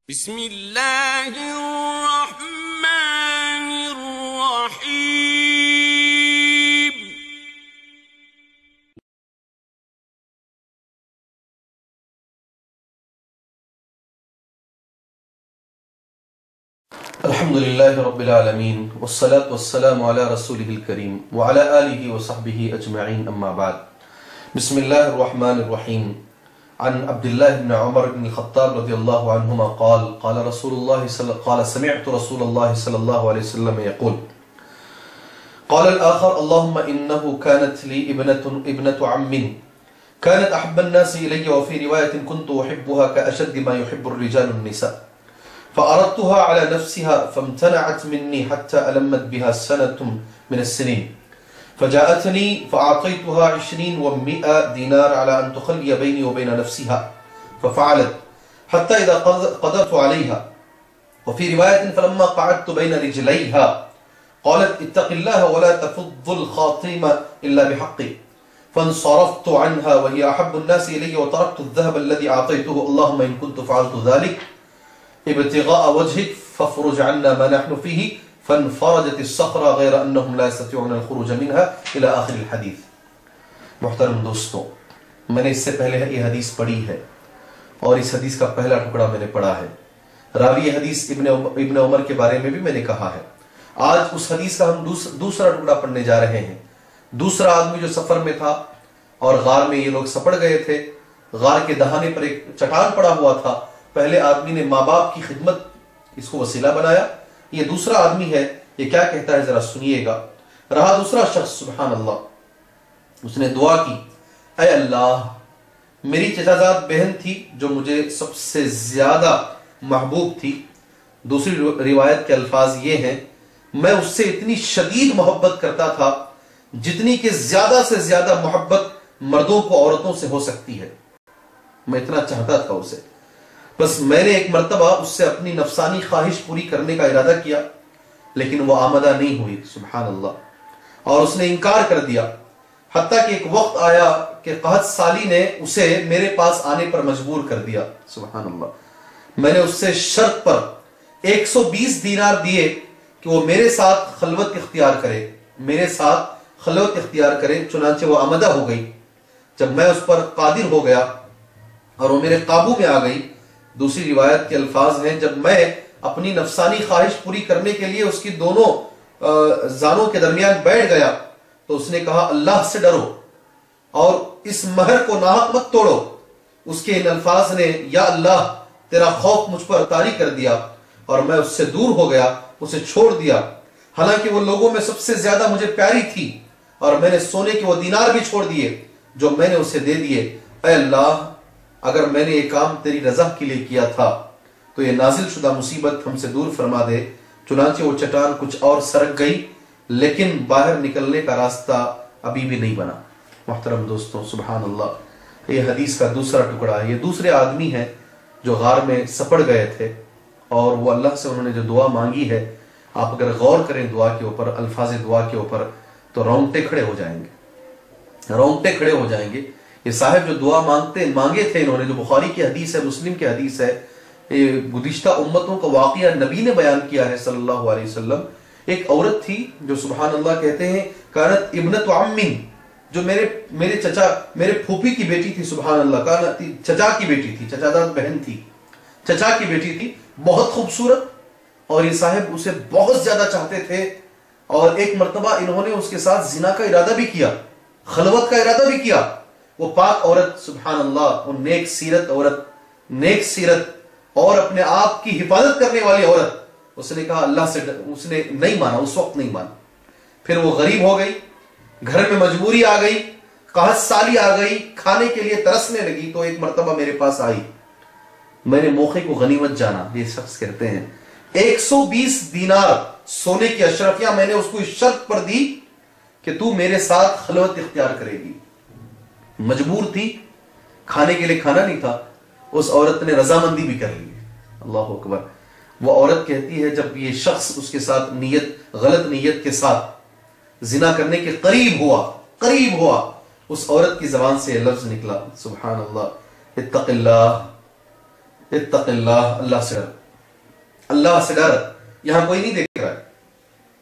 بسم اللہ الرحمن الرحیم۔ الحمد للہ رب العالمین والصلاة والسلام علی رسولہ الکریم وعلی آلہ وصحبہ اجمعین، اما بعد۔ بسم اللہ الرحمن الرحیم۔ عن عبد الله بن عمر بن الخطاب رضی اللہ عنہما قال سمعت رسول الله صلی اللہ علیہ وسلم يقول قال الآخر اللهم إنه كانت لي ابنة عم كانت أحب الناس إلي وفي رواية كنت أحبها كأشد ما يحب الرجال النساء فأردتها على نفسها فامتنعت مني حتى ألمت بها سنة من السنين فجاءتني فأعطيتها 20 و100 دينار على أن تخلي بيني وبين نفسها ففعلت حتى إذا قدرت عليها وفي رواية فلما قعدت بين رجليها قالت اتق الله ولا تفض الخاتم إلا بحقه فانصرفت عنها وهي أحب الناس إلي وتركت الذهب الذي أعطيته اللهم إن كنت فعلت ذلك ابتغاء وجهك فافرج عنا ما نحن فيه فانفرجت الصخرة غير انهم لا يستطيعون الخروج منها الى آخر الحدیث۔ محترم دوستوں، میں نے اس سے پہلے یہ حدیث پڑھی ہے اور اس حدیث کا پہلا ٹکڑا میں نے پڑھا ہے۔ راوی حدیث ابن عمر کے بارے میں بھی میں نے کہا ہے۔ آج اس حدیث کا ہم دوسرا ٹکڑا پڑھنے جا رہے ہیں۔ دوسرا آدمی جو سفر میں تھا اور غار میں یہ لوگ سپڑ گئے تھے، غار کے دہانے پر ایک چٹان پڑا ہوا تھا۔ پہلے آدمی نے ماں باپ کی خدمت اس کو وسیلہ بنایا، یہ دوسرا آدمی ہے، یہ کیا کہتا ہے ذرا سنیے گا۔ رہا دوسرا شخص، سبحان اللہ، اس نے دعا کی، اے اللہ، میری چچازاد بہن تھی جو مجھے سب سے زیادہ محبوب تھی۔ دوسری روایت کے الفاظ یہ ہیں، میں اس سے اتنی شدید محبت کرتا تھا جتنی کہ زیادہ سے زیادہ محبت مردوں کو عورتوں سے ہو سکتی ہے۔ میں اتنا چاہتا تھا اسے، بس میں نے ایک مرتبہ اس سے اپنی نفسانی خواہش پوری کرنے کا ارادہ کیا لیکن وہ آمدہ نہیں ہوئی، سبحان اللہ، اور اس نے انکار کر دیا، حتیٰ کہ ایک وقت آیا کہ قحط سالی نے اسے میرے پاس آنے پر مجبور کر دیا، سبحان اللہ۔ میں نے اس سے شرط پر 120 دینار دیے کہ وہ میرے ساتھ خلوت اختیار کرے، چنانچہ وہ آمدہ ہو گئی۔ جب میں اس پر قادر ہو گیا اور وہ میرے قابو میں آ گئی، دوسری روایت کے الفاظ ہیں، جب میں اپنی نفسانی خواہش پوری کرنے کے لیے اس کی دونوں زانوں کے درمیان بیٹھ گیا تو اس نے کہا اللہ سے ڈرو اور اس مہر کو ناحق مت توڑو۔ اس کے ان الفاظ نے یا اللہ تیرا خوف مجھ پر طاری کر دیا اور میں اس سے دور ہو گیا، اسے چھوڑ دیا، حالانکہ وہ لوگوں میں سب سے زیادہ مجھے پیاری تھی، اور میں نے سونے کے وہ دینار بھی چھوڑ دیے جو میں نے اسے دے دیے۔ اے اللہ، اگر میں نے یہ کام تیری رضا کے لیے کیا تھا تو یہ نازل شدہ مصیبت ہم سے دور فرما دے۔ چنانچہ وہ چٹان کچھ اور سرک گئی لیکن باہر نکلنے کا راستہ ابھی بھی نہیں بنا۔ محترم دوستوں، سبحان اللہ، یہ حدیث کا دوسرا ٹکڑا ہے۔ یہ دوسرے آدمی ہیں جو غار میں سپڑ گئے تھے اور وہ اللہ سے انہوں نے جو دعا مانگی ہے، آپ اگر غور کریں دعا کے اوپر، الفاظ دعا کے اوپر، تو رونگٹے کھڑے ہو جائیں گے۔ یہ صاحب جو دعا مانگے تھے انہوں نے، جو بخاری کی حدیث ہے، مسلم کی حدیث ہے، گزشتہ امتوں کا واقعہ نبی نے بیان کیا ہے صلی اللہ علیہ وسلم۔ ایک عورت تھی جو سبحان اللہ کہتے ہیں کانت ابنت عم، جو میرے چچا، میرے پھوپھی کی بیٹی تھی، سبحان اللہ، کانت چچا کی بیٹی تھی، چچاداد بہن تھی، چچا کی بیٹی تھی، بہت خوبصورت، اور یہ صاحب اسے بہت زیادہ چاہتے تھے، اور ایک مرتبہ انہوں نے اس کے ساتھ زنا کا ارادہ بھی کیا، خلوت کا ارادہ بھی کیا۔ وہ پاک عورت، سبحان اللہ، وہ نیک سیرت اور اپنے آپ کی حفاظت کرنے والی عورت، اس نے کہا اللہ سے، اس نے نہیں مانا، اس وقت نہیں مانا۔ پھر وہ غریب ہو گئی، گھر میں مجبوری آ گئی، قحط سالی آ گئی، کھانے کے لیے ترسنے لگی، تو ایک مرتبہ میرے پاس آئی، میں نے موقع کو غنیمت جانا۔ یہ شخص کہتے ہیں 120 دینار سونے کی اشرفیاں میں نے اس کو اس شرط پر دی کہ تو میرے ساتھ خلوت اختیار کرے گی۔ مجبور تھی، کھانے کے لیے کھانا نہیں تھا، اس عورت نے رضامندی بھی کر لی۔ اللہ اکبر۔ وہ عورت کہتی ہے جب یہ شخص اس کے ساتھ غلط نیت کے ساتھ زنا کرنے کے قریب ہوا، اس عورت کی زبان سے یہ لفظ نکلا، سبحان اللہ، اتق اللہ اتق اللہ، اللہ سے ڈر، اللہ سے ڈر۔ یہاں کوئی نہیں دیکھ رہا ہے،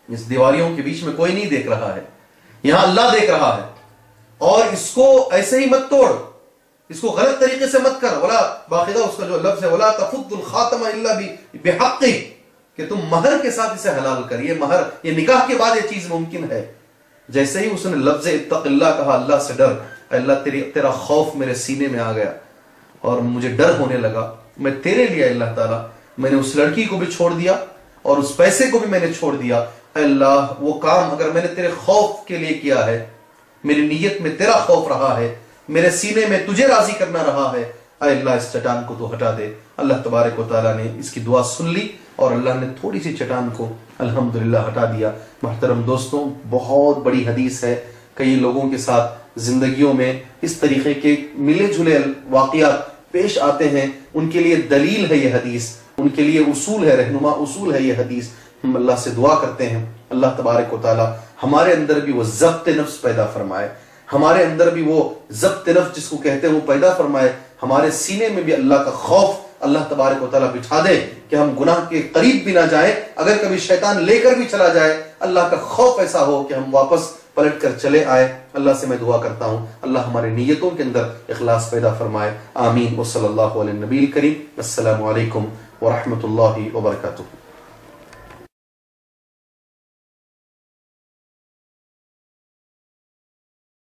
اس دیواریوں کے بیچ میں کوئی نہیں دیکھ رہا ہے، یہاں اللہ دیکھ رہا ہے۔ اور اس کو ایسے ہی مت توڑ، اس کو غلط طریقے سے مت کر۔ ولا باقاعدہ اس کا جو لفظ ہے ولا تفض الخاتم الا بحقہ، کہ تم مہر کے ساتھ اسے حلال کر۔ یہ مہر، یہ نکاح کے بعد یہ چیز ممکن ہے۔ جیسے ہی اس نے لفظ اتق اللہ کہا، اللہ سے ڈر، اللہ تیرا خوف میرے سینے میں آ گیا اور مجھے ڈر ہونے لگا، میں تیرے لیے اللہ تعالیٰ، میں نے اس لڑکی کو بھی چھوڑ دیا اور اس پیسے کو بھی میں نے چھوڑ دیا۔ اے اللہ، وہ کام اگر میں نے تیرے خوف کے لیے کیا ہے، میری نیت میں تیرا خوف رہا ہے، میرے سینے میں تجھے راضی کرنا رہا ہے، اے اللہ اس چٹان کو تو ہٹا دے۔ اللہ تبارک و تعالیٰ نے اس کی دعا سن لی اور اللہ نے تھوڑی سی چٹان کو الحمدللہ ہٹا دیا۔ محترم دوستوں، بہت بڑی حدیث ہے۔ کئی لوگوں کے ساتھ زندگیوں میں اس طریقے کے ملے جلے واقعات پیش آتے ہیں، ان کے لیے دلیل ہے یہ حدیث، ان کے لیے اصول ہے، رہنما اصول ہے یہ حدیث۔ ہم اللہ سے دعا کرتے ہیں اللہ تبارک و تعالی ہمارے اندر بھی وہ ضبط نفس پیدا فرمائے، ہمارے اندر بھی وہ ضبط نفس جس کو کہتے ہیں وہ پیدا فرمائے، ہمارے سینے میں بھی اللہ کا خوف اللہ تبارک و تعالیٰ بٹھا دے کہ ہم گناہ کے قریب بھی نہ جائیں، اگر کبھی شیطان لے کر بھی چلا جائے اللہ کا خوف ایسا ہو کہ ہم واپس پلٹ کر چلے آئے۔ اللہ سے میں دعا کرتا ہوں اللہ ہمارے نیتوں کے اندر اخلاص پیدا فرمائے، آمین۔ وصلی اللہ علیہ نبی الکریم۔ السلام علیکم ورحمۃ اللہ وبرکاتہ۔